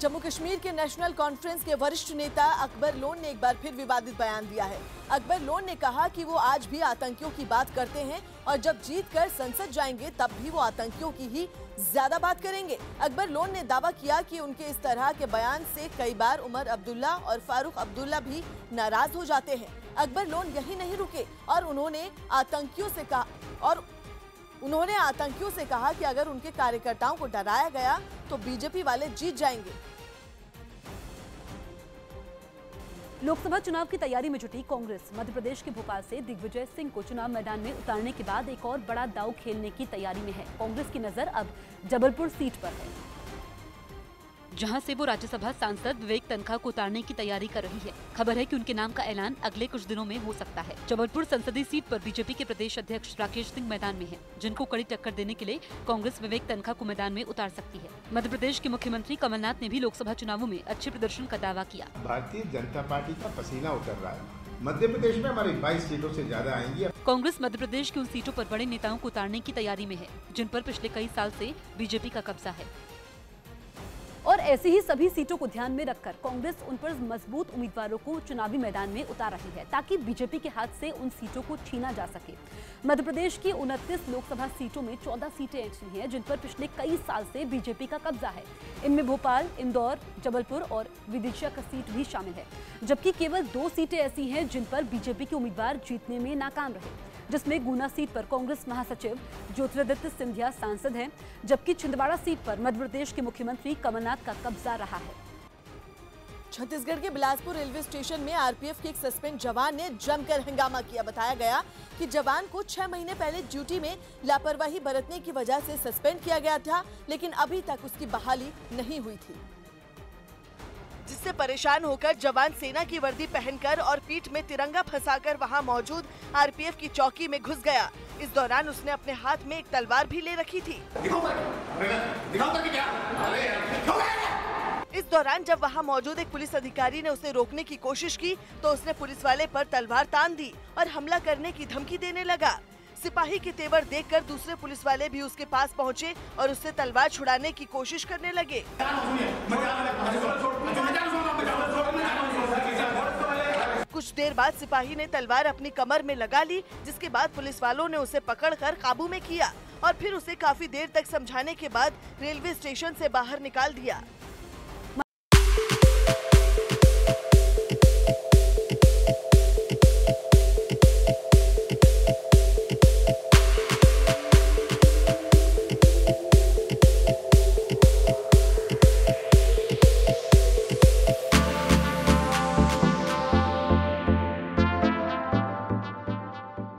जम्मू कश्मीर के national conference के वरिष्ठ नेता अकबर लोन ने एक बार फिर विवादित बयान दिया है। अकबर लोन ने कहा कि वो आज भी आतंकियों की बात करते हैं और जब जीतकर संसद जाएंगे तब भी वो आतंकियों की ही ज्यादा बात करेंगे। अकबर लोन ने दावा किया कि उनके इस तरह के बयान से कई बार उमर अब्दुल्ला और फारूक अब्दुल्ला भी नाराज हो जाते हैं। अकबर लोन यही नहीं रुके और उन्होंने आतंकियों से कहा कि अगर उनके कार्यकर्ताओं को डराया गया तो बीजेपी वाले जीत जाएंगे। लोकसभा चुनाव की तैयारी में जुटी कांग्रेस मध्य प्रदेश के भोपाल से दिग्विजय सिंह को चुनाव मैदान में उतारने के बाद एक और बड़ा दांव खेलने की तैयारी में है। कांग्रेस की नजर अब जबलपुर सीट पर है, जहां से वो राज्यसभा सांसद विवेक तनखा को उतारने की तैयारी कर रही है। खबर है कि उनके नाम का ऐलान अगले कुछ दिनों में हो सकता है। जबलपुर संसदीय सीट पर बीजेपी के प्रदेश अध्यक्ष राकेश सिंह मैदान में हैं, जिनको कड़ी टक्कर देने के लिए कांग्रेस विवेक तनखा को मैदान में उतार सकती है। मध्य प्रदेश के मुख्यमंत्री कमलनाथ ने भी लोकसभा चुनावों में अच्छे प्रदर्शन का दावा किया। भारतीय जनता पार्टी का पसीना उतर रहा है। मध्य प्रदेश में हमारी 22 सीटों से ज्यादा आएंगी। कांग्रेस मध्य प्रदेश की उन सीटों पर बड़े नेताओं को उतारने की तैयारी में है, जिन पर पिछले कई साल से बीजेपी का कब्जा है। और ऐसी ही सभी सीटों को ध्यान में रखकर कांग्रेस उन पर मजबूत उम्मीदवारों को चुनावी मैदान में उतार रही है, ताकि बीजेपी के हाथ से उन सीटों को छीना जा सके। मध्य प्रदेश की 29 लोकसभा सीटों में 14 सीटें ऐसी हैं जिन पर पिछले कई साल से बीजेपी का कब्जा है। इनमें भोपाल, इंदौर, जबलपुर और विदिशा का सीट भी शामिल है, जबकि केवल 2 सीटें ऐसी हैं जिन पर बीजेपी के उम्मीदवार जीतने में नाकाम रहे, जिसमें गुना सीट पर कांग्रेस महासचिव ज्योतिरादित्य सिंधिया सांसद हैं, जबकि छिंदवाड़ा सीट पर मध्य प्रदेश के मुख्यमंत्री कमलनाथ का कब्जा रहा है। छत्तीसगढ़ के बिलासपुर रेलवे स्टेशन में आरपीएफ के एक सस्पेंड जवान ने जमकर हंगामा किया। बताया गया कि जवान को 6 महीने पहले ड्यूटी में लापरवाही बरतने की वजह से सस्पेंड किया गया था, लेकिन अभी तक उसकी बहाली नहीं हुई थी, जिससे परेशान होकर जवान सेना की वर्दी पहनकर और पीठ में तिरंगा फंसाकर वहां मौजूद आरपीएफ की चौकी में घुस गया। इस दौरान उसने अपने हाथ में एक तलवार भी ले रखी थी। इस दौरान जब वहां मौजूद एक पुलिस अधिकारी ने उसे रोकने की कोशिश की तो उसने पुलिस वाले पर तलवार तान दी और हमला करने की धमकी देने लगा। सिपाही के तेवर देखकर दूसरे पुलिस वाले भी उसके पास पहुंचे और उससे तलवार छुड़ाने की कोशिश करने लगे। कुछ देर बाद सिपाही ने तलवार अपनी कमर में लगा ली, जिसके बाद पुलिस वालों ने उसे पकड़कर काबू में किया और फिर उसे काफी देर तक समझाने के बाद रेलवे स्टेशन से बाहर निकाल दिया।